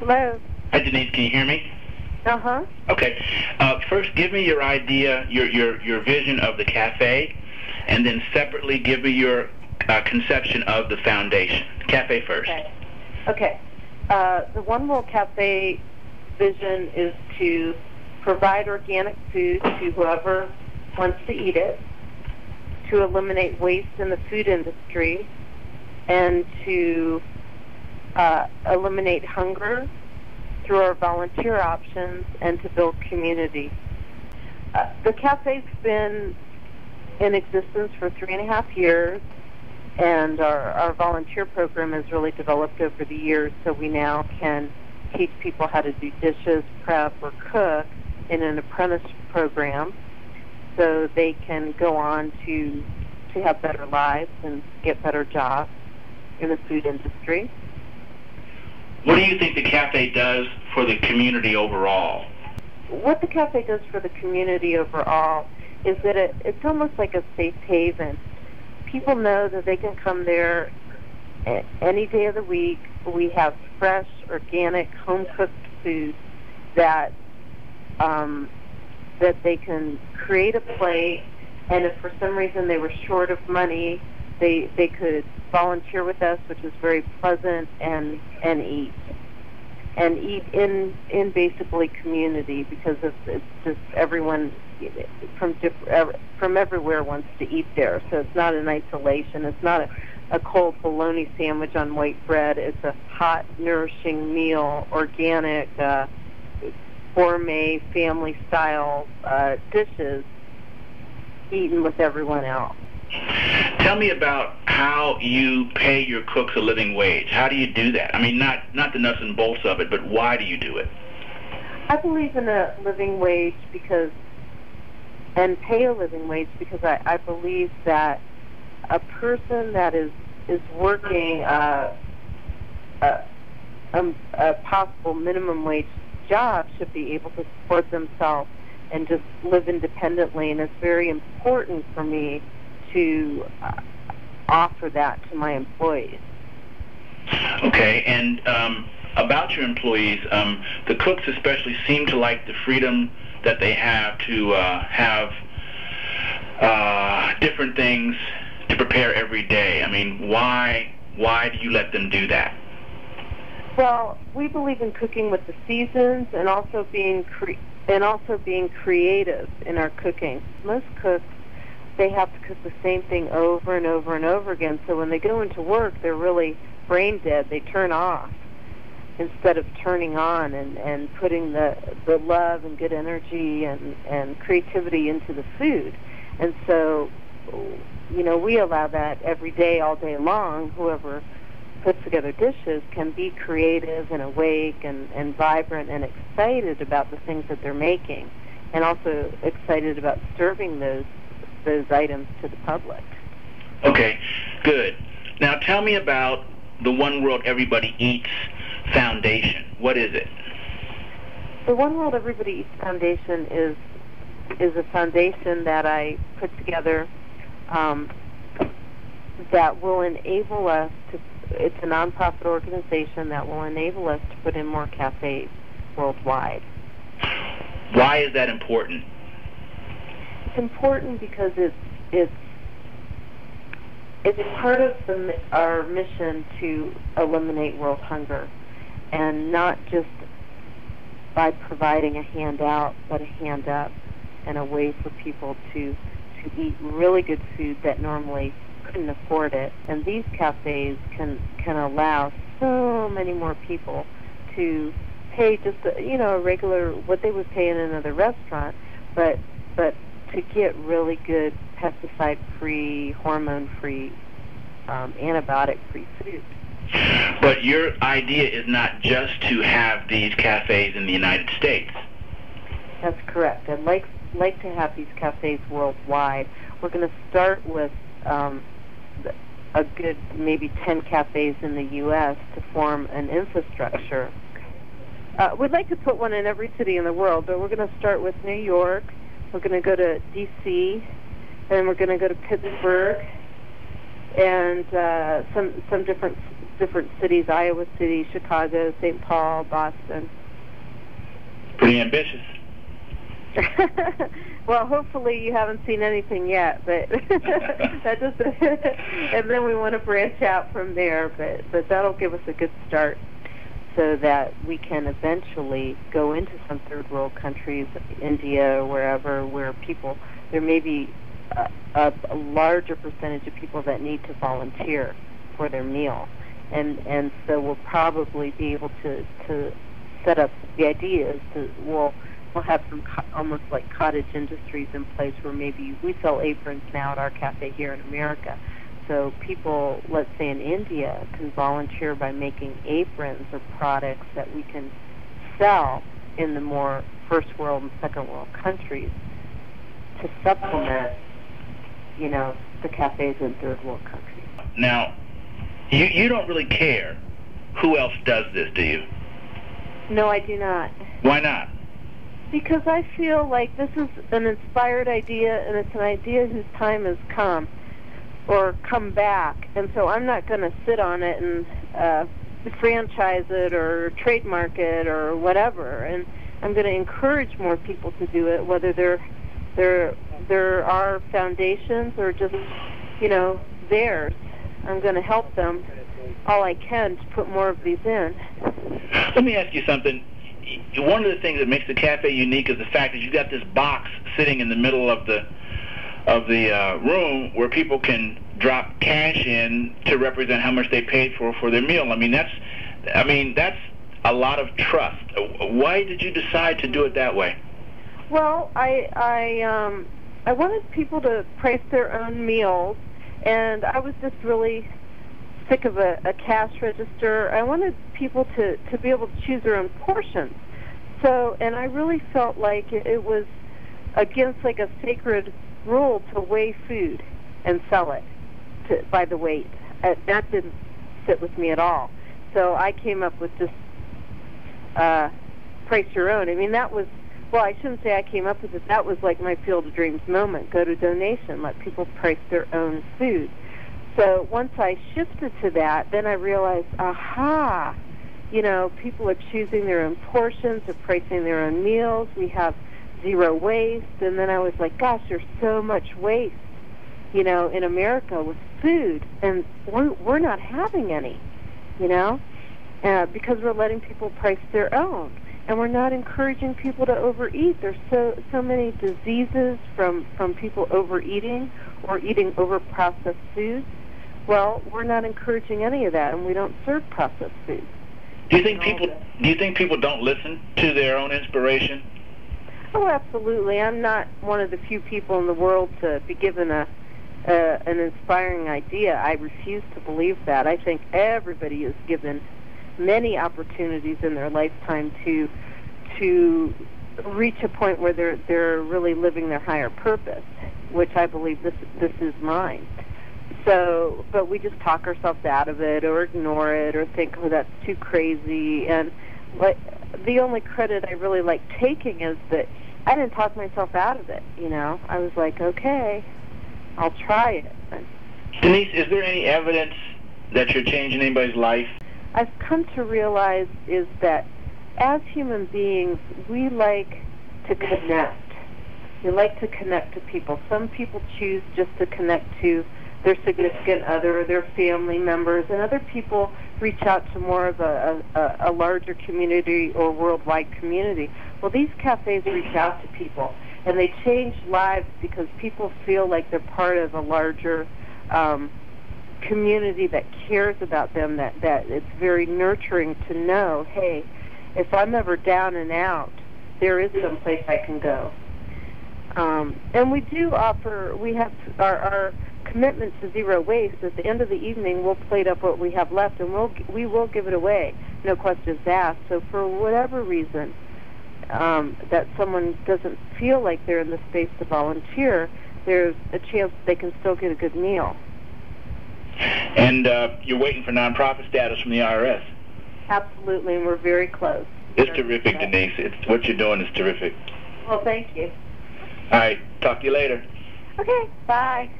Hello. Hi, Denise. Can you hear me? Uh-huh. Okay. First, give me your idea, your vision of the cafe, and then separately give me your conception of the foundation. Cafe first. Okay. The One World Café vision is to provide organic food to whoever wants to eat it, to eliminate waste in the food industry, and to eliminate hunger through our volunteer options, and to build community. The cafe's been in existence for 3.5 years, and our volunteer program has really developed over the years, so we now can teach people how to do dishes, prep, or cook in an apprentice program, so they can go on to have better lives and get better jobs in the food industry. What do you think the cafe does for the community overall? What the cafe does for the community overall is that it's almost like a safe haven. People know that they can come there any day of the week. We have fresh, organic, home-cooked food that they can create a plate, and if for some reason they were short of money, they could volunteer with us, which is very pleasant, and eat in basically community, because it's just everyone from everywhere wants to eat there. So it's not in isolation. It's not a cold bologna sandwich on white bread. It's a hot, nourishing meal, organic, gourmet, family-style dishes eaten with everyone else. Tell me about how you pay your cooks a living wage. How do you do that? I mean, not the nuts and bolts of it, but why do you do it? I believe in a living wage and pay a living wage because I believe that a person that is working a possible minimum wage job should be able to support themselves and just live independently, and it's very important for me to offer that to my employees. Okay, and about your employees, the cooks especially seem to like the freedom that they have to have different things to prepare every day. I mean, why do you let them do that? Well, we believe in cooking with the seasons and also being creative in our cooking. Most cooks, they have to cook the same thing over and over and over again, so when they go into work, they're really brain dead. They turn off instead of turning on and putting the love and good energy and creativity into the food. And so, we allow that every day, all day long. Whoever puts together dishes can be creative and awake and vibrant and excited about the things that they're making, and also excited about serving those items to the public. Okay, good. Now tell me about the One World Everybody Eats Foundation. What is it? The One World Everybody Eats Foundation is a foundation that I put together that will enable us to. It's a nonprofit organization that will enable us to put in more cafes worldwide. Why is that important? It's important because it's part of our mission to eliminate world hunger, and not just by providing a handout, but a hand up and a way for people to eat really good food that normally couldn't afford it. And these cafes can allow so many more people to pay just a regular, what they would pay in another restaurant, but to get really good pesticide-free, hormone-free, antibiotic-free food. But your idea is not just to have these cafes in the United States. That's correct. I'd like to have these cafes worldwide. We're going to start with a good maybe 10 cafes in the U.S. to form an infrastructure. We'd like to put one in every city in the world, but we're going to start with New York. We're going to go to D.C., and we're going to go to Pittsburgh, and some different different cities, Iowa City, Chicago, St. Paul, Boston. Pretty ambitious. Well, hopefully you haven't seen anything yet, but that doesn't. And then we want to branch out from there, but that'll give us a good start, so that we can eventually go into some third world countries, India or wherever, where there may be a larger percentage of people that need to volunteer for their meal, and so we'll probably be able to set up. The idea is we'll have some almost like cottage industries in place, where maybe we sell aprons now at our cafe here in America. So people, let's say in India, can volunteer by making aprons or products that we can sell in the more first world and second world countries to supplement, the cafes in third world countries. Now, you don't really care who else does this, do you? No, I do not. Why not? Because I feel like this is an inspired idea, and it's an idea whose time has come, or come back, and so I'm not going to sit on it and franchise it or trademark it or whatever, and I'm going to encourage more people to do it, whether there are foundations or just, theirs. I'm going to help them all I can to put more of these in. Let me ask you something. One of the things that makes the cafe unique is the fact that you've got this box sitting in the middle of the room where people can drop cash in to represent how much they paid for their meal. That's a lot of trust. Why did you decide to do it that way? Well, I wanted people to price their own meals, and I was just really sick of a cash register. I wanted people to be able to choose their own portions. So, and I really felt like it was against like a sacred rule to weigh food and sell it by the weight. That didn't sit with me at all. So I came up with just price your own. That was, well, I shouldn't say I came up with it. That was like my Field of Dreams moment. Go to donation, let people price their own food. So once I shifted to that, then I realized, aha, people are choosing their own portions, they're pricing their own meals, we have zero waste, and then I was like, gosh, there's so much waste, in America with food, and we're not having any, because we're letting people price their own, and we're not encouraging people to overeat. There's so many diseases from people overeating or eating over-processed foods. Well, we're not encouraging any of that, and we don't serve processed foods. Do you think people don't listen to their own inspiration? Oh, absolutely. I'm not one of the few people in the world to be given an inspiring idea. I refuse to believe that. I think everybody is given many opportunities in their lifetime to reach a point where they're really living their higher purpose, which I believe this is mine. So, but we just talk ourselves out of it, or ignore it, or think, oh, that's too crazy. And the only credit I really like taking is that I didn't talk myself out of it. I was like, okay, I'll try it. Denise, is there any evidence that you're changing anybody's life? I've come to realize is that as human beings, we like to connect. We like to connect to people. Some people choose just to connect to their significant other or their family members, and other people reach out to more of a larger community or worldwide community. Well, these cafes reach out to people, and they change lives because people feel like they're part of a larger community that cares about them, that it's very nurturing to know, hey, if I'm ever down and out, there is some place I can go. And we do offer, we have our commitment to zero waste. At the end of the evening, we'll plate up what we have left, and we will give it away, no questions asked. So for whatever reason that someone doesn't feel like they're in the space to volunteer, there's a chance they can still get a good meal. And you're waiting for nonprofit status from the IRS. Absolutely, and we're very close. It's terrific, Denise. What you're doing is terrific. Well, thank you. All right, talk to you later. Okay, bye.